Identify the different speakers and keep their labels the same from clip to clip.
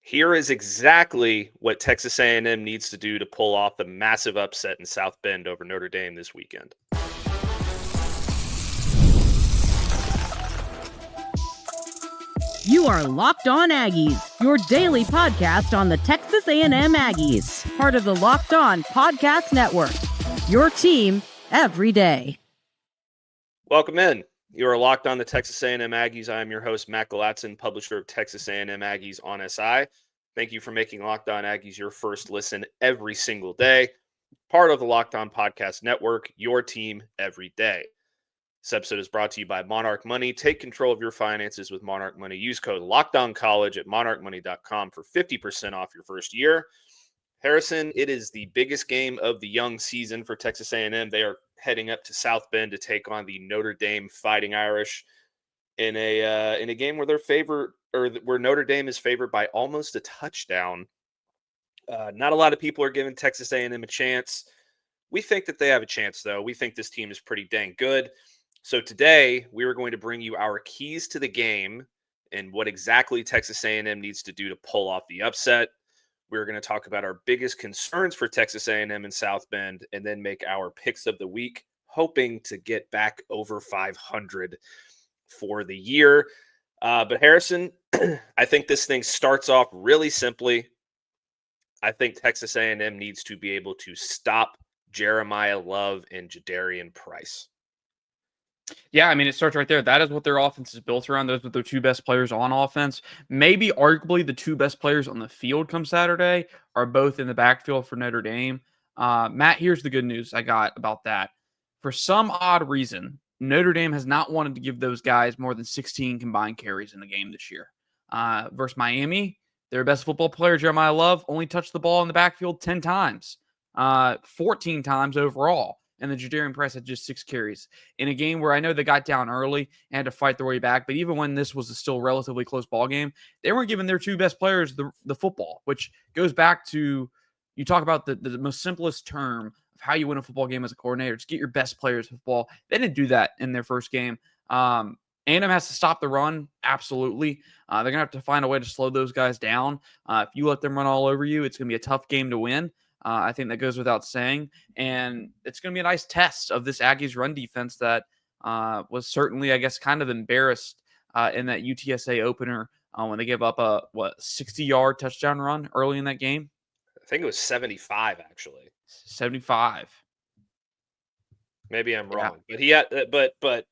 Speaker 1: Here is exactly what Texas A&M needs to do to pull off the massive upset in South Bend over Notre Dame this weekend.
Speaker 2: You are Locked On Aggies, your daily podcast on the Texas A&M Aggies, part of the Locked On Podcast Network, your team every day.
Speaker 1: Welcome in. You are Locked On the Texas A&M Aggies. I am your host, Matt Galatzan, publisher of Texas A&M Aggies on SI. Thank you for making Locked On Aggies your first listen every single day. Part of the Locked On Podcast Network, your team every day. This episode is brought to you by Monarch Money. Take control of your finances with Monarch Money. Use code LOCKEDONCollege at monarchmoney.com for 50% off your first year. Harrison, it is the biggest game of the young season for Texas A&M. They are heading up to South Bend to take on the Notre Dame Fighting Irish in a game where where Notre Dame is favored by almost a touchdown. Not a lot of people are giving Texas A&M a chance. We think that they have a chance, though. We think this team is pretty dang good. So today, we are going to bring you our keys to the game and what exactly Texas A&M needs to do to pull off the upset. We're going to talk about our biggest concerns for Texas A&M in South Bend and then make our picks of the week, hoping to get back over 500 for the year. But Harrison, I think this thing starts off really simply. I think Texas A&M needs to be able to stop Jeremiah Love and Jadarian Price.
Speaker 3: Yeah, I mean, it starts right there. That is what their offense is built around. Those are their two best players on offense. Maybe arguably the two best players on the field come Saturday are both in the backfield for Notre Dame. Matt, here's the good news I got about that. For some odd reason, Notre Dame has not wanted to give those guys more than 16 combined carries in the game this year. Versus Miami, their best football player, Jeremiah Love, only touched the ball in the backfield 10 times, 14 times overall. And the Jadarian Price had just 6 carries in a game where I know they got down early and had to fight their way back. But even when this was a still relatively close ball game, they weren't giving their two best players the football, which goes back to you talk about the most simplest term of how you win a football game as a coordinator. Just get your best players football. They didn't do that in their first game. A&M has to stop the run. Absolutely. They're going to have to find a way to slow those guys down. If you let them run all over you, it's going to be a tough game to win. I think that goes without saying. And it's going to be a nice test of this Aggies run defense that was certainly, I guess, kind of embarrassed in that UTSA opener when they gave up a 60-yard touchdown run early in that game.
Speaker 1: I think it was 75, actually.
Speaker 3: 75.
Speaker 1: Maybe I'm wrong, but he had, but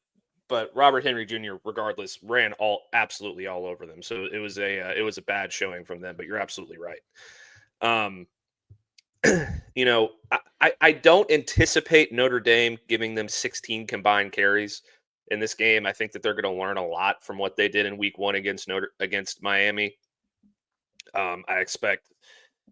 Speaker 1: Robert Henry Jr. regardless ran absolutely all over them. So it was a bad showing from them. But you're absolutely right. I don't anticipate Notre Dame giving them 16 combined carries in this game. I think that they're going to learn a lot from what they did in week 1 against Miami. I expect,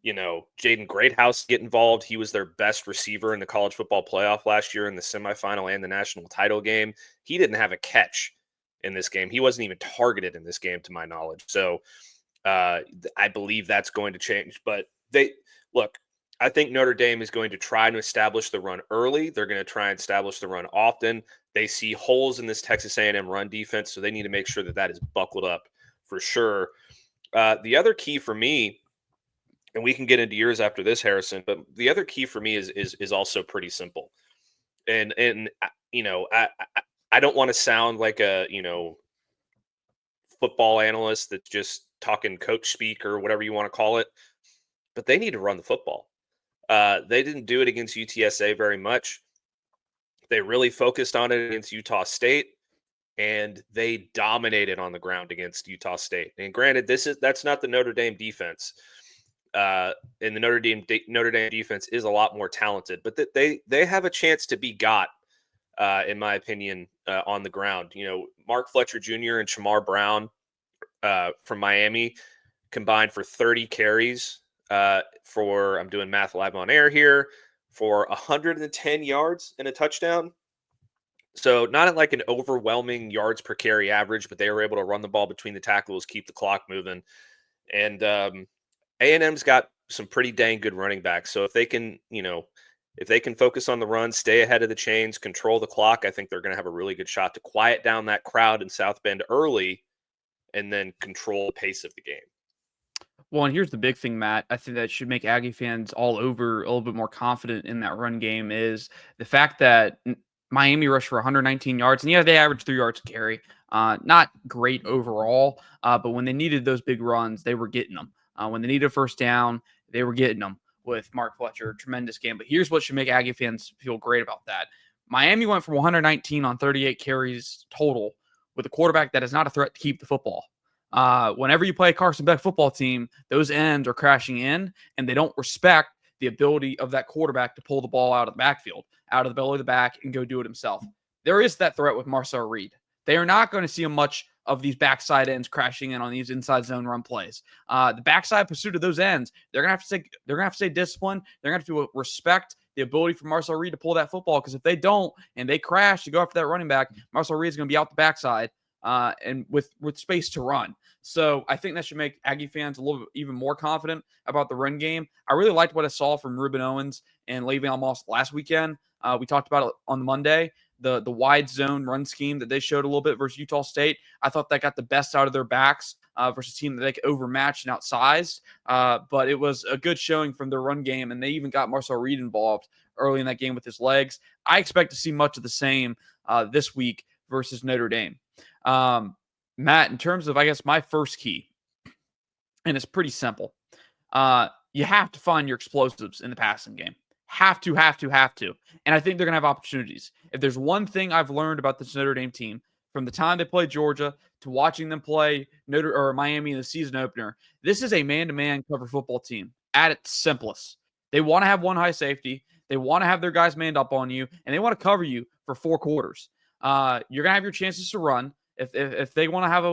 Speaker 1: Jaden Greathouse to get involved. He was their best receiver in the college football playoff last year in the semifinal and the national title game. He didn't have a catch in this game. He wasn't even targeted in this game, to my knowledge. So I believe that's going to change. But I think Notre Dame is going to try to establish the run early. They're going to try and establish the run often. They see holes in this Texas A&M run defense, so they need to make sure that is buckled up for sure. The other key for me, and we can get into yours after this, Harrison, but the other key for me is also pretty simple. And I don't want to sound like a football analyst that's just talking coach speak or whatever you want to call it, but they need to run the football. They didn't do it against UTSA very much. They really focused on it against Utah State, and they dominated on the ground against Utah State. And granted, that's not the Notre Dame defense. And the Notre Dame defense is a lot more talented, but they have a chance to be got, in my opinion, on the ground. Mark Fletcher Jr. and Shamar Brown from Miami combined for 30 carries. I'm doing math live on air here, for 110 yards and a touchdown. So not like an overwhelming yards per carry average, but they were able to run the ball between the tackles, keep the clock moving. And A&M's got some pretty dang good running backs. So if they can, focus on the run, stay ahead of the chains, control the clock, I think they're going to have a really good shot to quiet down that crowd in South Bend early and then control the pace of the game.
Speaker 3: Well, and here's the big thing, Matt. I think that should make Aggie fans all over a little bit more confident in that run game is the fact that Miami rushed for 119 yards, and yeah, they averaged 3 yards a carry. Not great overall, but when they needed those big runs, they were getting them. When they needed a first down, they were getting them with Mark Fletcher. Tremendous game. But here's what should make Aggie fans feel great about that. Miami went from 119 on 38 carries total with a quarterback that is not a threat to keep the football. Whenever you play a Carson Beck football team, those ends are crashing in, and they don't respect the ability of that quarterback to pull the ball out of the backfield, out of the belly of the back, and go do it himself. There is that threat with Marcel Reed. They are not going to see much of these backside ends crashing in on these inside zone run plays. The backside pursuit of those ends, they're gonna have to stay disciplined. They're gonna have to respect the ability for Marcel Reed to pull that football, because if they don't and they crash to go after that running back, Marcel Reed is going to be out the backside and with space to run. So I think that should make Aggie fans a little bit even more confident about the run game. I really liked what I saw from Ruben Owens and Le'Veon Moss last weekend. We talked about it on Monday, the wide zone run scheme that they showed a little bit versus Utah State. I thought that got the best out of their backs versus a team that they could overmatch and outsize. But it was a good showing from their run game, and they even got Marcel Reed involved early in that game with his legs. I expect to see much of the same this week versus Notre Dame. Matt, in terms of, I guess, my first key, and it's pretty simple. You have to find your explosives in the passing game. Have to. And I think they're going to have opportunities. If there's one thing I've learned about this Notre Dame team from the time they played Georgia to watching them play Miami in the season opener, this is a man-to-man cover football team at its simplest. They want to have one high safety. They want to have their guys manned up on you, and they want to cover you for 4 quarters. You're going to have your chances to run. If they want to have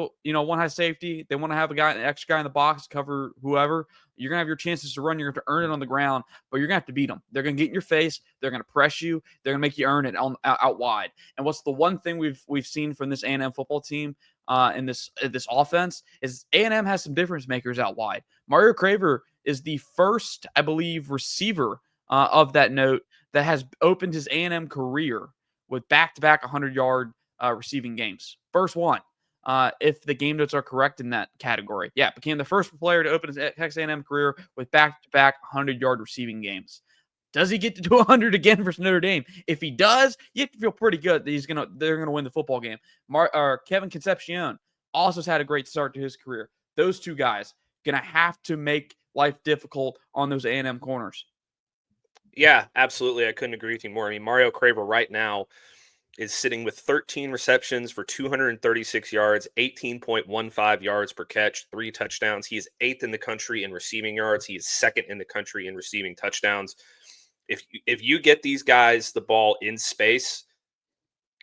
Speaker 3: one high safety, they want to have an extra guy in the box to cover whoever, you're going to have your chances to run. You're going to have to earn it on the ground, but you're going to have to beat them. They're going to get in your face. They're going to press you. They're going to make you earn it out wide. And what's the one thing we've seen from this A&M football team in this offense is A&M has some difference makers out wide. Mario Craver is the first, I believe, receiver of that note that has opened his A&M career with back-to-back 100-yard receiving games. First one, if the game notes are correct in that category. Yeah, became the first player to open his Texas A&M career with back-to-back 100-yard receiving games. Does he get to do 100 again versus Notre Dame? If he does, you have to feel pretty good that they're gonna win the football game. Kevin Concepcion also has had a great start to his career. Those two guys gonna have to make life difficult on those A&M corners.
Speaker 1: Yeah, absolutely. I couldn't agree with you more. I mean, Mario Craver right now is sitting with 13 receptions for 236 yards, 18.15 yards per catch, 3 touchdowns. He is 8th in the country in receiving yards. He is 2nd in the country in receiving touchdowns. If you get these guys the ball in space,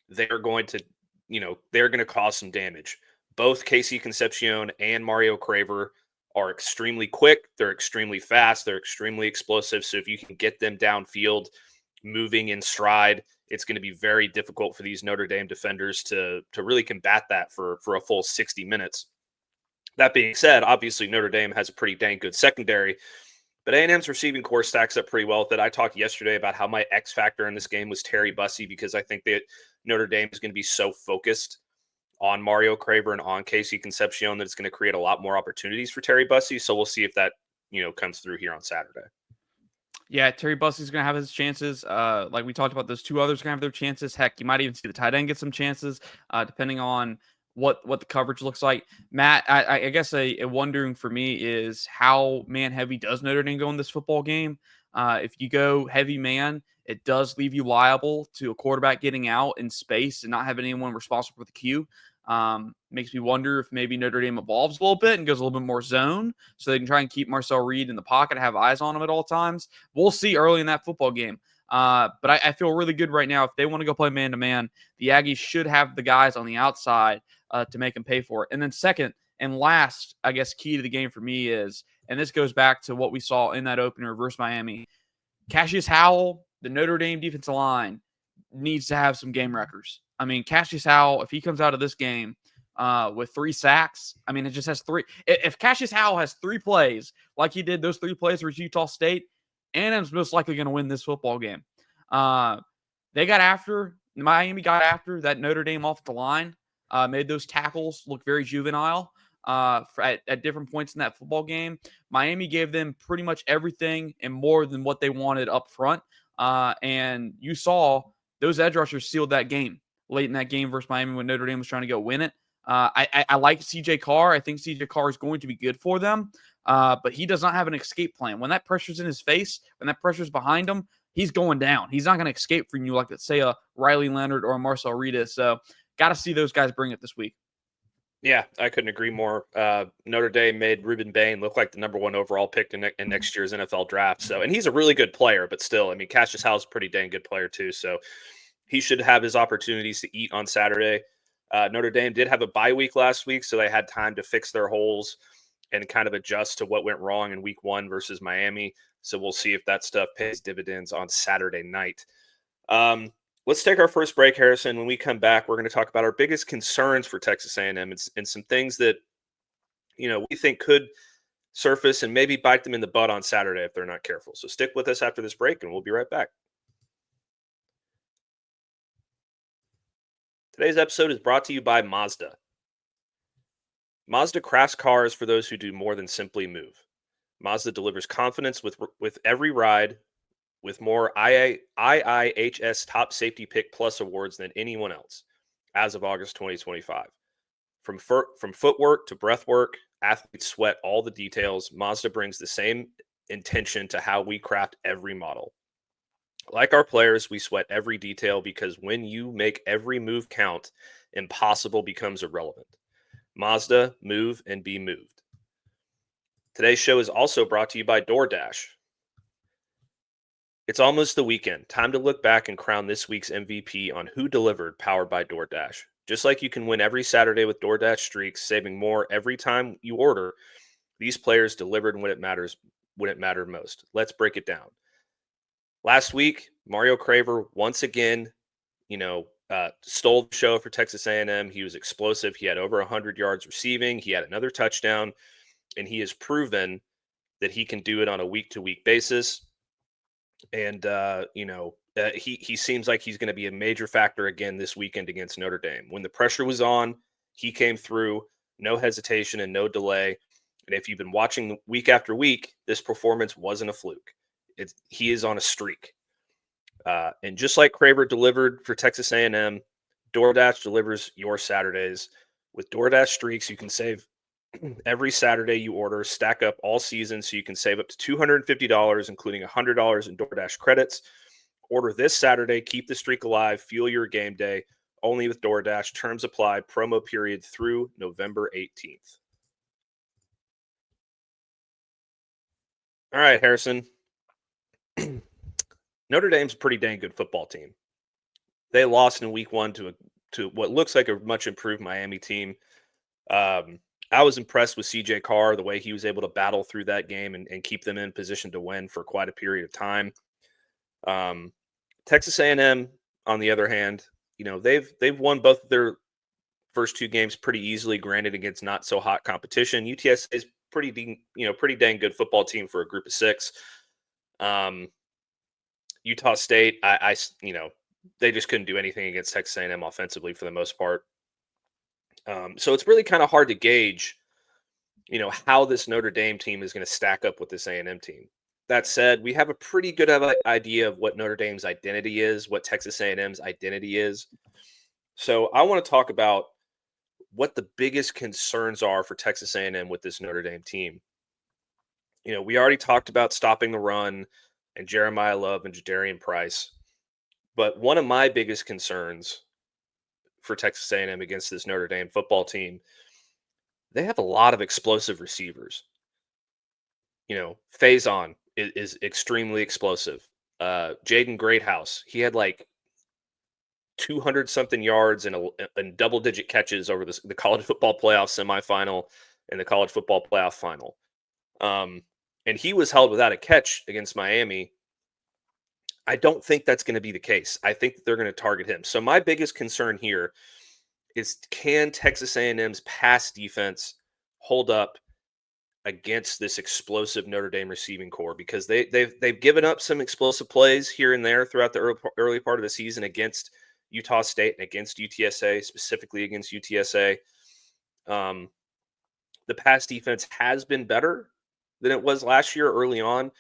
Speaker 1: they're going to cause some damage. Both Casey Concepcion and Mario Craver are extremely quick. They're extremely fast. They're extremely explosive. So if you can get them downfield, moving in stride, it's going to be very difficult for these Notre Dame defenders to really combat that for a full 60 minutes. That being said, obviously Notre Dame has a pretty dang good secondary, but A&M's receiving core stacks up pretty well with it. I talked yesterday about how my X factor in this game was Terry Bussey, because I think that Notre Dame is going to be so focused on Mario Craver and on Casey Concepcion that it's going to create a lot more opportunities for Terry Bussey. So we'll see if that, comes through here on Saturday.
Speaker 3: Yeah, Terry Bussey's going to have his chances. Like we talked about, those 2 others going to have their chances. Heck, you might even see the tight end get some chances, depending on what the coverage looks like. Matt, I guess a wondering for me is how man-heavy does Notre Dame go in this football game? If you go heavy man, it does leave you liable to a quarterback getting out in space and not having anyone responsible for the cue. Makes me wonder if maybe Notre Dame evolves a little bit and goes a little bit more zone so they can try and keep Marcel Reed in the pocket, have eyes on him at all times. We'll see early in that football game. But I feel really good right now. If they want to go play man-to-man, the Aggies should have the guys on the outside to make them pay for it. And then second and last, I guess, key to the game for me is, and this goes back to what we saw in that opener versus Miami, Cassius Howell, the Notre Dame defensive line, needs to have some game records. I mean, Cassius Howell, if he comes out of this game with 3 sacks, I mean, it just has 3. If Cassius Howell has 3 plays like he did those 3 plays versus Utah State, A&M's most likely going to win this football game. Miami got after that Notre Dame offensive line, made those tackles look very juvenile. at different points in that football game. Miami gave them pretty much everything and more than what they wanted up front. And you saw those edge rushers sealed that game late in that game versus Miami when Notre Dame was trying to go win it. I like CJ Carr. I think CJ Carr is going to be good for them, but he does not have an escape plan. When that pressure's in his face, when that pressure's behind him, he's going down. He's not going to escape from you like, let's say, a Riley Leonard or a Marcel Reed is. So got to see those guys bring it this week.
Speaker 1: Yeah, I couldn't agree more. Notre Dame made Ruben Bain look like the number 1 overall pick in next year's NFL draft. So, and he's a really good player, but still, I mean, Cassius Howe's a pretty dang good player too. So he should have his opportunities to eat on Saturday. Notre Dame did have a bye week last week, so they had time to fix their holes and kind of adjust to what went wrong in week 1 versus Miami. So we'll see if that stuff pays dividends on Saturday night. Let's take our first break, Harrison. When we come back, we're going to talk about our biggest concerns for Texas A&M and some things that, we think could surface and maybe bite them in the butt on Saturday if they're not careful. So stick with us after this break, and we'll be right back. Today's episode is brought to you by Mazda. Mazda crafts cars for those who do more than simply move. Mazda delivers confidence with every ride, with more IIHS Top Safety Pick Plus awards than anyone else as of August 2025. From footwork to breathwork, athletes sweat all the details. Mazda brings the same intention to how we craft every model. Like our players, we sweat every detail because when you make every move count, impossible becomes irrelevant. Mazda, move and be moved. Today's show is also brought to you by DoorDash. It's almost the weekend. Time to look back and crown this week's MVP on Who Delivered, powered by DoorDash. Just like you can win every Saturday with DoorDash streaks, saving more every time you order, these players delivered when it mattered most. Let's break it down. Last week, Mario Craver once again, stole the show for Texas A&M. He was explosive. He had over 100 yards receiving. He had another touchdown, and he has proven that he can do it on a week-to-week basis. And, he seems like he's going to be a major factor again this weekend against Notre Dame. When the pressure was on, he came through, no hesitation and no delay. And if you've been watching week after week, this performance wasn't a fluke. He is on a streak. And just like Craver delivered for Texas A&M, DoorDash delivers your Saturdays. With DoorDash streaks, you can save every Saturday you order, stack up all season so you can save up to $250, including $100 in DoorDash credits. Order this Saturday, keep the streak alive, fuel your game day, only with DoorDash. Terms apply, promo period through November 18th. All right, Harrison. Notre Dame's a pretty dang good football team. They lost in week 1 to what looks like a much improved Miami team. I was impressed with CJ Carr, the way he was able to battle through that game and keep them in position to win for quite a period of time. Texas A&M, on the other hand, they've won both of their first 2 games pretty easily, granted against not so hot competition. UTSA is pretty dang good football team for a group of 6. Utah State, they just couldn't do anything against Texas A&M offensively for the most part. So it's really kind of hard to gauge, how this Notre Dame team is going to stack up with this A&M team. That said, we have a pretty good idea of what Notre Dame's identity is, what Texas A&M's identity is. So I want to talk about what the biggest concerns are for Texas A&M with this Notre Dame team. We already talked about stopping the run and Jeremiah Love and Jadarian Price. But one of my biggest concerns for Texas A&M against this Notre Dame football team, they have a lot of explosive receivers. Faison is extremely explosive. Jaden Greathouse, he had like 200-something yards and double-digit catches over the college football playoff semifinal and the college football playoff final. And he was held without a catch against Miami. I don't think that's going to be the case. I think that they're going to target him. So my biggest concern here is, can Texas A&M's pass defense hold up against this explosive Notre Dame receiving core? Because they've given up some explosive plays here and there throughout the early part of the season against Utah State and against UTSA, specifically against UTSA. the pass defense has been better than it was last year early on,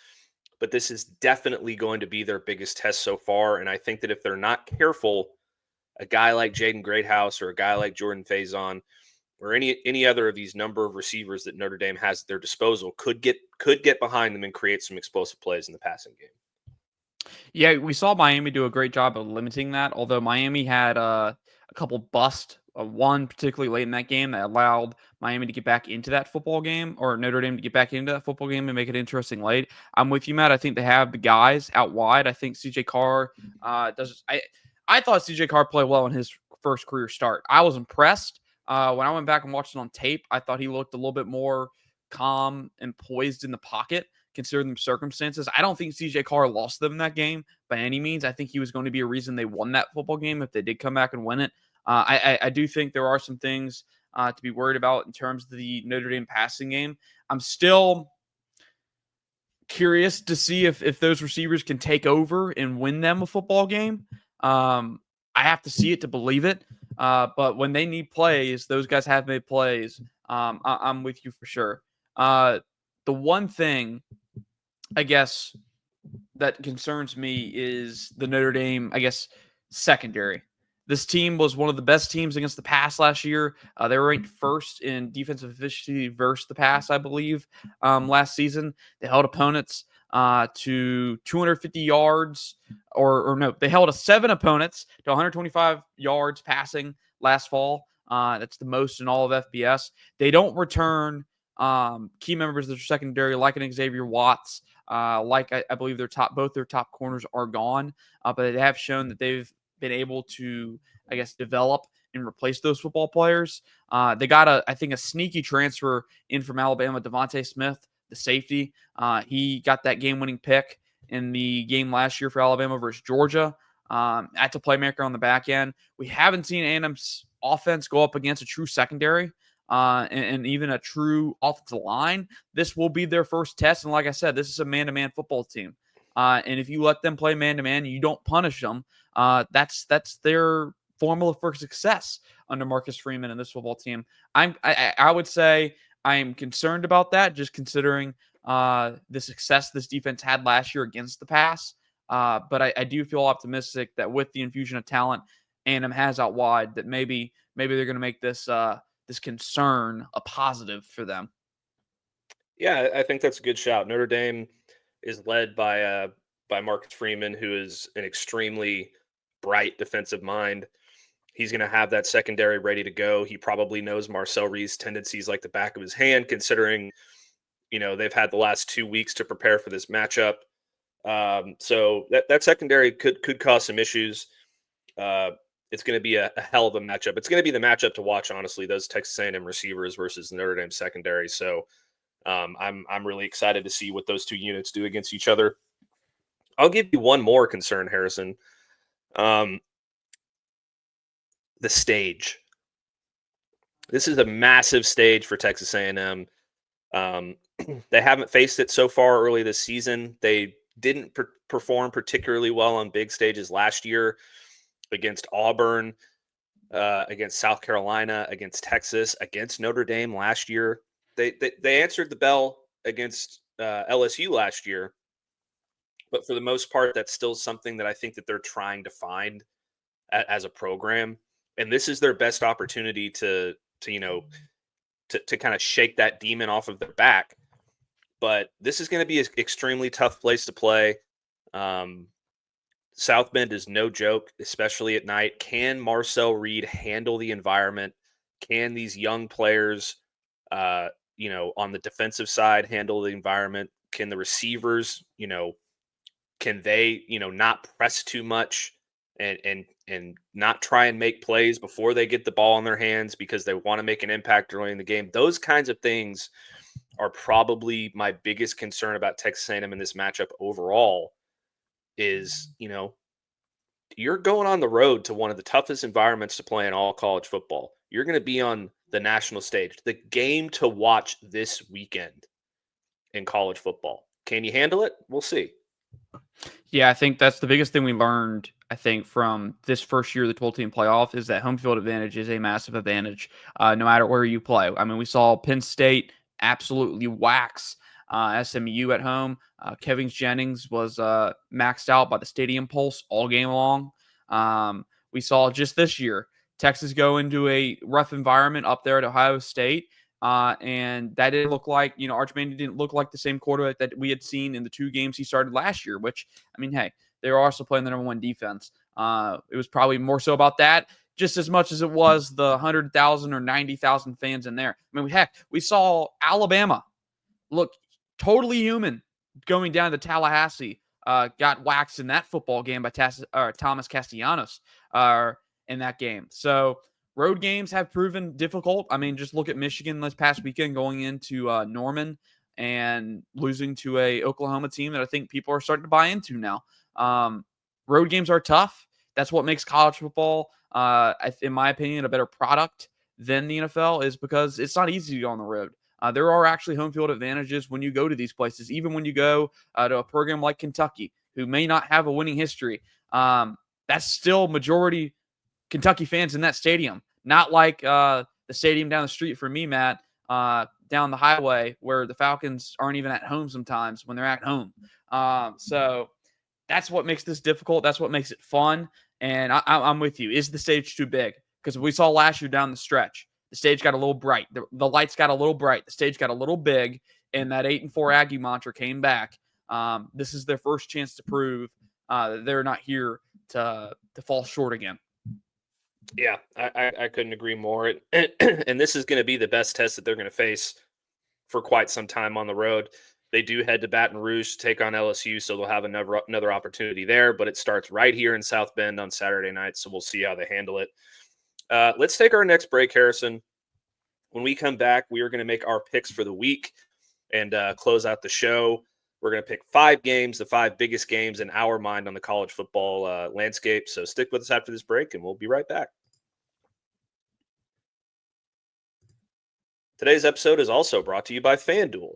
Speaker 1: but this is definitely going to be their biggest test so far. And I think that if they're not careful, a guy like Jaden Greathouse or a guy like Jordan Faison or any other of these number of receivers that Notre Dame has at their disposal could get behind them and create some explosive plays in the passing game.
Speaker 3: Yeah, we saw Miami do a great job of limiting that, although Miami had a couple bust, one particularly late in that game that allowed Miami to get back into that football game, or Notre Dame to get back into that football game and make it interesting late. I'm with you, Matt. I think they have the guys out wide. I think CJ Carr does. I thought CJ Carr played well in his first career start. I was impressed. When I went back and watched it on tape, I thought he looked a little bit more calm and poised in the pocket, considering the circumstances. I don't think CJ Carr lost them that game by any means. I think he was going to be a reason they won that football game if they did come back and win it. I do think there are some things to be worried about in terms of the Notre Dame passing game. I'm still curious to see if those receivers can take over and win them a football game. I have to see it to believe it. But when they need plays, those guys have made plays. I'm with you for sure. The one thing, I guess, that concerns me is the Notre Dame, secondary. This team was one of the best teams against the pass last year. They were ranked first in defensive efficiency versus the pass, I believe, last season. They held opponents to 250 yards, or no, they held 7 opponents to 125 yards passing last fall. That's the most in all of FBS. They don't return key members of their secondary like an Xavier Watts. I believe both their top corners are gone, but they have shown that they've been able to, develop and replace those football players. They got a sneaky transfer in from Alabama, Devontae Smith, the safety. He got that game-winning pick in the game last year for Alabama versus Georgia. That's a playmaker on the back end. We haven't seen A&M's offense go up against a true secondary. And even a true offensive line. This will be their first test. And like I said, this is a man-to-man football team. And if you let them play man-to-man, you don't punish them. That's their formula for success under Marcus Freeman and this football team. I would say I am concerned about that, just considering the success this defense had last year against the pass. But I do feel optimistic that with the infusion of talent A&M has out wide, that maybe they're going to make this concern a positive for them.
Speaker 1: Yeah, I think that's a good shout. Notre Dame is led by Marcus Freeman, who is an extremely bright defensive mind. He's going to have that secondary ready to go. He probably knows Marcel Reed's tendencies like the back of his hand, considering, they've had the last 2 weeks to prepare for this matchup. So that secondary could cause some issues. It's going to be a hell of a matchup. It's going to be the matchup to watch, honestly, those Texas A&M receivers versus the Notre Dame secondary. So I'm really excited to see what those two units do against each other. I'll give you one more concern, Harrison. The stage. This is a massive stage for Texas A&M. They haven't faced it so far early this season. They didn't perform particularly well on big stages last year against Auburn, against South Carolina, against Texas, against Notre Dame last year. They answered the bell against LSU last year, but for the most part, that's still something that I think that they're trying to find as a program. And this is their best opportunity to kind of shake that demon off of their back. But this is going to be an extremely tough place to play. South Bend is no joke, especially at night. Can Marcel Reed handle the environment? Can these young players, on the defensive side, handle the environment? Can the receivers, can they, not press too much and not try and make plays before they get the ball in their hands because they want to make an impact early in the game? Those kinds of things are probably my biggest concern about Texas A&M in this matchup overall. Is, you're going on the road to one of the toughest environments to play in all college football. You're going to be on the national stage, the game to watch this weekend in college football. Can you handle it? We'll see.
Speaker 3: Yeah, I think that's the biggest thing we learned I think, from this first year of the 12-team playoff is that home field advantage is a massive advantage, no matter where you play. I mean, we saw Penn State absolutely wax SMU at home. Kevin Jennings was maxed out by the stadium pulse all game long. We saw just this year Texas go into a rough environment up there at Ohio State. And that didn't look like, Arch Manning didn't look like the same quarterback that we had seen in the 2 games he started last year, which, I mean, hey, they were also playing the number 1 defense. It was probably more so about that, just as much as it was the 100,000 or 90,000 fans in there. I mean, we saw Alabama look totally human going down to Tallahassee. Got waxed in that football game by Thomas Castellanos in that game. So road games have proven difficult. I mean, just look at Michigan this past weekend going into Norman and losing to a Oklahoma team that I think people are starting to buy into now. Road games are tough. That's what makes college football, in my opinion, a better product than the NFL, is because it's not easy to go on the road. There are actually home field advantages when you go to these places, even when you go to a program like Kentucky, who may not have a winning history. That's still majority Kentucky fans in that stadium, not like the stadium down the street for me, Matt, down the highway where the Falcons aren't even at home sometimes when they're at home. So that's what makes this difficult. That's what makes it fun. And I'm with you. Is the stage too big? Because we saw last year down the stretch, the stage got a little bright. The lights got a little bright. The stage got a little big, and that 8-4 Aggie mantra came back. This is their first chance to prove that they're not here to fall short again.
Speaker 1: Yeah, I couldn't agree more. And this is going to be the best test that they're going to face for quite some time on the road. They do head to Baton Rouge to take on LSU, so they'll have another opportunity there. But it starts right here in South Bend on Saturday night, so we'll see how they handle it. Let's take our next break, Harrison. When we come back, we are going to make our picks for the week and close out the show. We're going to pick 5 games, the 5 biggest games in our mind on the college football landscape. So stick with us after this break, and we'll be right back. Today's episode is also brought to you by FanDuel.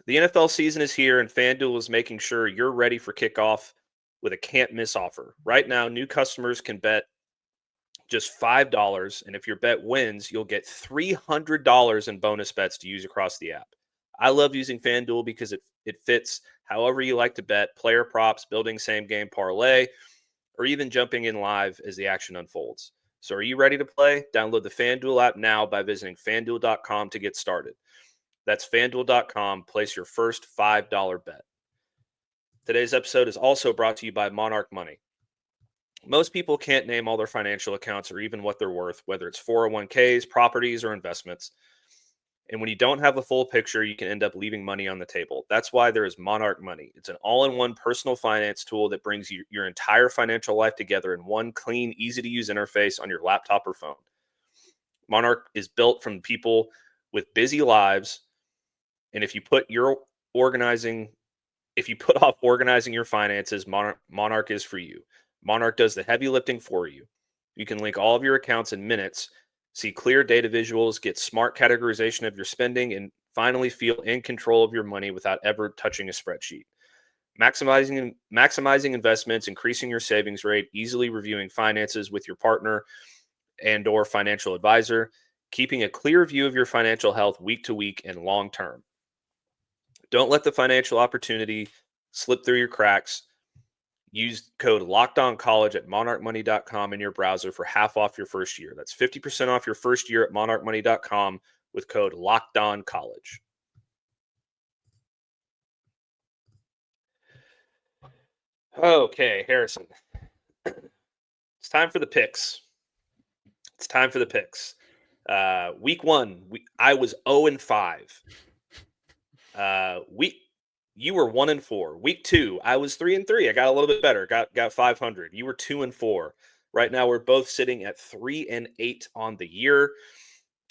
Speaker 1: The NFL season is here, and FanDuel is making sure you're ready for kickoff with a can't-miss offer. Right now, new customers can bet just $5, and if your bet wins, you'll get $300 in bonus bets to use across the app. I love using FanDuel because it fits however you like to bet, player props, building same-game parlay, or even jumping in live as the action unfolds. So are you ready to play? Download the FanDuel app now by visiting FanDuel.com to get started. That's FanDuel.com. Place your first $5 bet. Today's episode is also brought to you by Monarch Money. Most people can't name all their financial accounts or even what they're worth, whether it's 401ks, properties, or investments. And when you don't have the full picture, you can end up leaving money on the table. That's why there is Monarch Money. It's an all-in-one personal finance tool that brings your entire financial life together in one clean, easy-to-use interface on your laptop or phone. Monarch is built from people with busy lives, and if you put off organizing your finances, Monarch is for you. Monarch does the heavy lifting for you. You can link all of your accounts in minutes, see clear data visuals, get smart categorization of your spending, and finally feel in control of your money without ever touching a spreadsheet. Maximizing investments, increasing your savings rate, easily reviewing finances with your partner and/or financial advisor, keeping a clear view of your financial health week to week and long term. Don't let the financial opportunity slip through your cracks. Use code LOCKEDONCollege at monarchmoney.com in your browser for half off your first year. That's 50% off your first year at monarchmoney.com with code LOCKEDONCollege. Okay, Harrison. It's time for the picks. Week 1, I was 0-5. You were 1-4. Week 2, I was 3-3. I got a little bit better. Got 500. You were 2-4. Right now, we're both sitting at 3-8 on the year.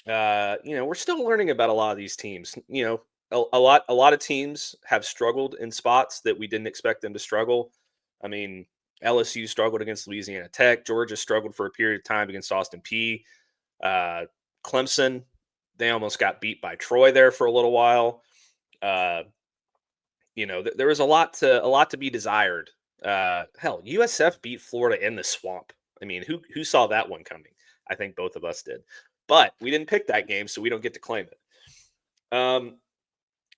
Speaker 1: We're still learning about a lot of these teams. A lot of teams have struggled in spots that we didn't expect them to struggle. I mean, LSU struggled against Louisiana Tech. Georgia struggled for a period of time against Austin Peay. Clemson, they almost got beat by Troy there for a little while. There was a lot to be desired Hell, USF beat Florida in the swamp. I mean, who saw that one coming? I think both of us did. But we didn't pick that game, so we don't get to claim it.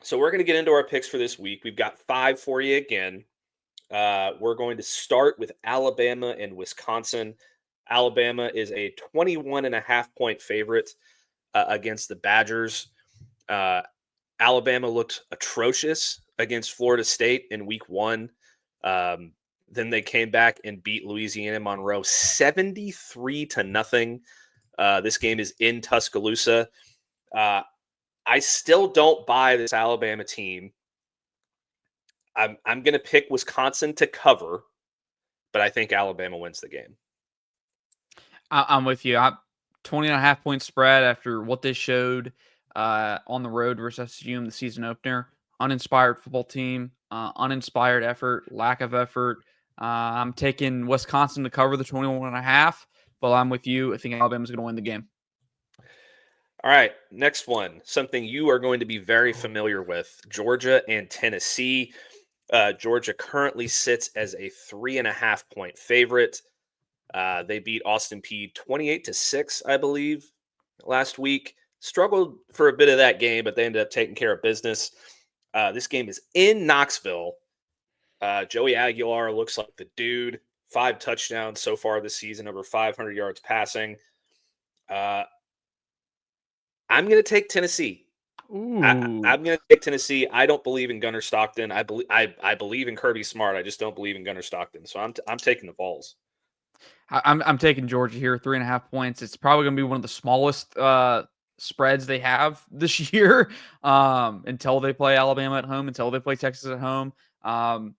Speaker 1: So we're going to get into our picks for this week. We've got 5 for you again. We're going to start with Alabama and Wisconsin. Alabama is a 21.5-point favorite against the Badgers. Alabama looked atrocious against Florida State in week 1. Then they came back and beat Louisiana Monroe 73-0. This game is in Tuscaloosa. I still don't buy this Alabama team. I'm going to pick Wisconsin to cover, but I think Alabama wins the game.
Speaker 3: I'm with you. 20.5-point spread after what they showed on the road versus SU in the season opener. Uninspired football team, uninspired effort, lack of effort. I'm taking Wisconsin to cover the 21.5, but I'm with you. I think Alabama's going to win the game.
Speaker 1: All right, next one. Something you are going to be very familiar with, Georgia and Tennessee. Georgia currently sits as a 3.5-point favorite. They beat Austin Peay 28-6, I believe, last week. Struggled for a bit of that game, but they ended up taking care of business. This game is in Knoxville. Joey Aguilar looks like the dude. 5 touchdowns so far this season, over 500 yards passing. I'm going to take Tennessee. I'm going to take Tennessee. I don't believe in Gunnar Stockton. I believe in Kirby Smart. I just don't believe in Gunnar Stockton. So I'm taking the Vols.
Speaker 3: I'm taking Georgia here, 3.5 points. It's probably going to be one of the smallest spreads they have this year until they play Alabama at home, until they play Texas at home. I'm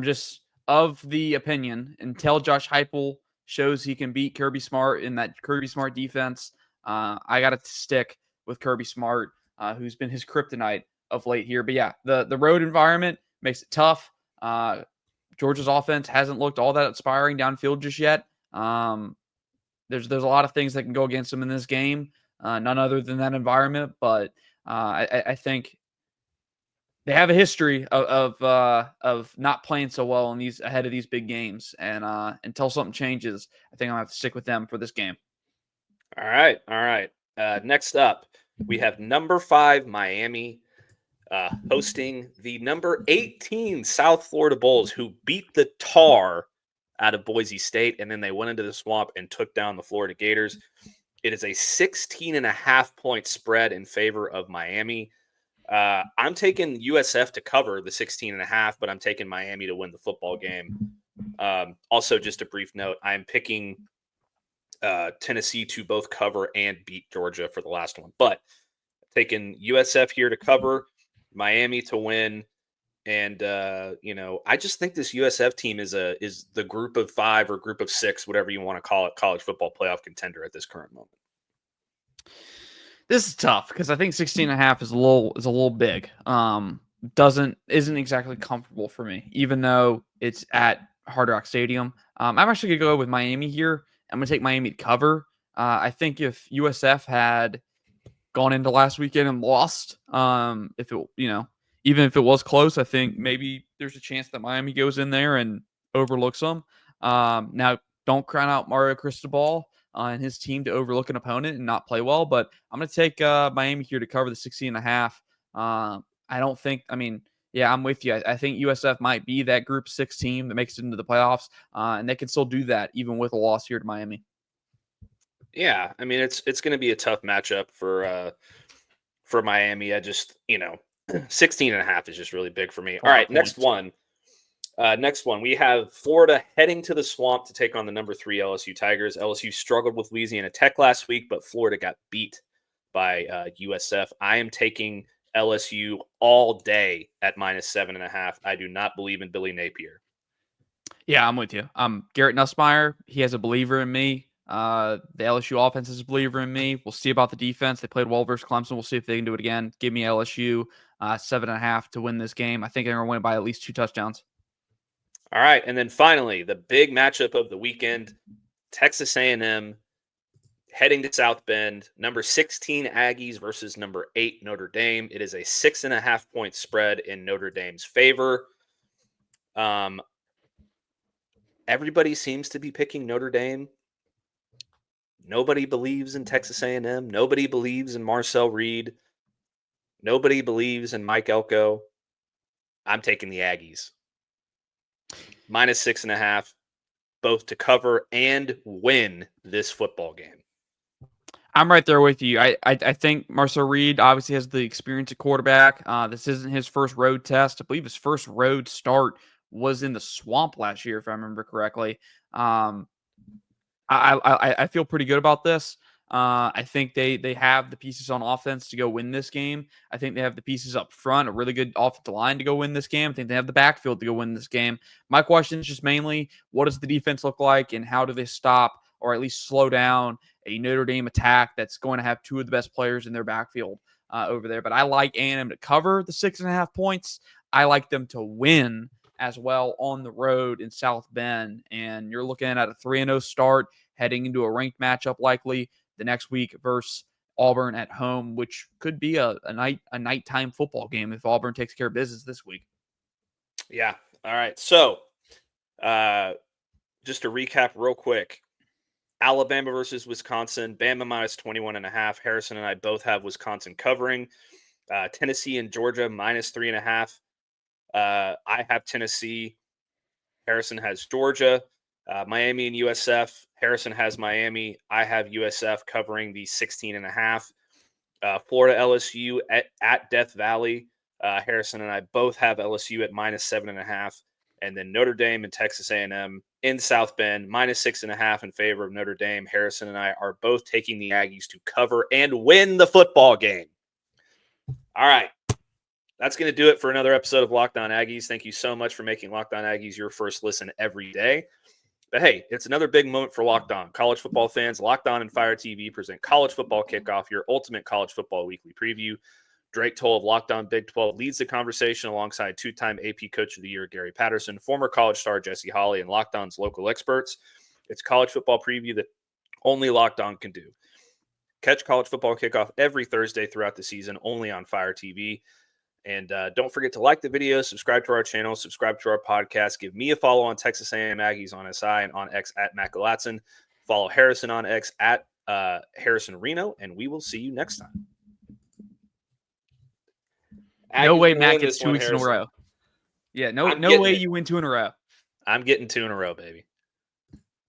Speaker 3: just of the opinion until Josh Heupel shows he can beat Kirby Smart in that Kirby Smart defense. I got to stick with Kirby Smart, who's been his kryptonite of late here. But yeah, the road environment makes it tough. Georgia's offense hasn't looked all that inspiring downfield just yet. There's a lot of things that can go against them in this game, none other than that environment. But I think they have a history of not playing so well in these ahead of these big games. And until something changes, I think I'm gonna have to stick with them for this game.
Speaker 1: All right. Next up, we have number 5 Miami hosting the number 18 South Florida Bulls, who beat the tar out of Boise State, and then they went into the swamp and took down the Florida Gators. It is a 16.5-point spread in favor of Miami. I'm taking USF to cover the 16.5, but I'm taking Miami to win the football game. Also, just a brief note, I'm picking Tennessee to both cover and beat Georgia for the last one, but taking USF here to cover, Miami to win. And I just think this USF team is the group of 5 or group of 6, whatever you want to call it, college football playoff contender at this current moment.
Speaker 3: This is tough because I think 16.5 is a little big. Isn't exactly comfortable for me, even though it's at Hard Rock Stadium. I'm actually gonna go with Miami here. I'm gonna take Miami to cover. I think if USF had gone into last weekend and lost, even if it was close, I think maybe there's a chance that Miami goes in there and overlooks them. Now, don't crown out Mario Cristobal and his team to overlook an opponent and not play well, but I'm going to take Miami here to cover the 16.5. I'm with you. I think USF might be that Group 6 team that makes it into the playoffs, and they can still do that even with a loss here to Miami.
Speaker 1: Yeah, I mean it's going to be a tough matchup for Miami. I just 16.5 is just really big for me. All right, next one. We have Florida heading to the swamp to take on the number 3 LSU Tigers. LSU struggled with Louisiana Tech last week, but Florida got beat by USF. I am taking LSU all day at -7.5. I do not believe in Billy Napier.
Speaker 3: Yeah, I'm with you. Garrett Nussmeier, he has a believer in me. The LSU offense is a believer in me. We'll see about the defense. They played well versus Clemson. We'll see if they can do it again. Give me LSU 7.5 to win this game. I think they're going to win by at least 2 touchdowns.
Speaker 1: All right, and then finally, the big matchup of the weekend, Texas A&M heading to South Bend, number 16 Aggies versus number 8 Notre Dame. It is a 6.5-point spread in Notre Dame's favor. everybody seems to be picking Notre Dame. Nobody believes in Texas A&M. Nobody believes in Marcel Reed. Nobody believes in Mike Elko. I'm taking the Aggies. -6.5, both to cover and win this football game.
Speaker 3: I'm right there with you. I think Marcel Reed obviously has the experience at quarterback. This isn't his first road test. I believe his first road start was in the swamp last year, if I remember correctly. I feel pretty good about this. I think they have the pieces on offense to go win this game. I think they have the pieces up front, a really good offensive line to go win this game. I think they have the backfield to go win this game. My question is just mainly, what does the defense look like, and how do they stop or at least slow down a Notre Dame attack that's going to have two of the best players in their backfield over there? But I like A&M to cover the 6.5 points. I like them to win as well on the road in South Bend. And you're looking at a 3-0 start, heading into a ranked matchup likely the next week versus Auburn at home, which could be a nighttime football game if Auburn takes care of business this week.
Speaker 1: Yeah. All right. So just to recap real quick, Alabama versus Wisconsin, Bama -21.5. Harrison and I both have Wisconsin covering. Tennessee and Georgia -3.5. I have Tennessee. Harrison has Georgia. Miami and USF. Harrison has Miami. I have USF covering the 16.5. Florida LSU at Death Valley. Harrison and I both have LSU at -7.5. And then Notre Dame and Texas A&M in South Bend, -6.5 in favor of Notre Dame. Harrison and I are both taking the Aggies to cover and win the football game. All right. That's going to do it for another episode of Locked On Aggies. Thank you so much for making Locked On Aggies your first listen every day. But hey, it's another big moment for Locked On. College football fans, Locked On and Fire TV present College Football Kickoff, your ultimate college football weekly preview. Drake Toll of Locked On Big 12 leads the conversation alongside two-time AP Coach of the Year Gary Patterson, former college star Jesse Holley, and Locked On's local experts. It's college football preview that only Locked On can do. Catch College Football Kickoff every Thursday throughout the season, only on Fire TV. And don't forget to like the video, subscribe to our channel, subscribe to our podcast. Give me a follow on Texas A&M Aggies on SI and on X at Matt Galatzan. Follow Harrison on X at Harrison Reno, and we will see you next time.
Speaker 3: No
Speaker 1: Aggies
Speaker 3: way
Speaker 1: gonna
Speaker 3: Matt
Speaker 1: win
Speaker 3: gets
Speaker 1: this
Speaker 3: 2
Speaker 1: one,
Speaker 3: weeks in a
Speaker 1: Harrison.
Speaker 3: row. Yeah, no way you win 2 in a row.
Speaker 1: I'm getting 2 in a row, baby.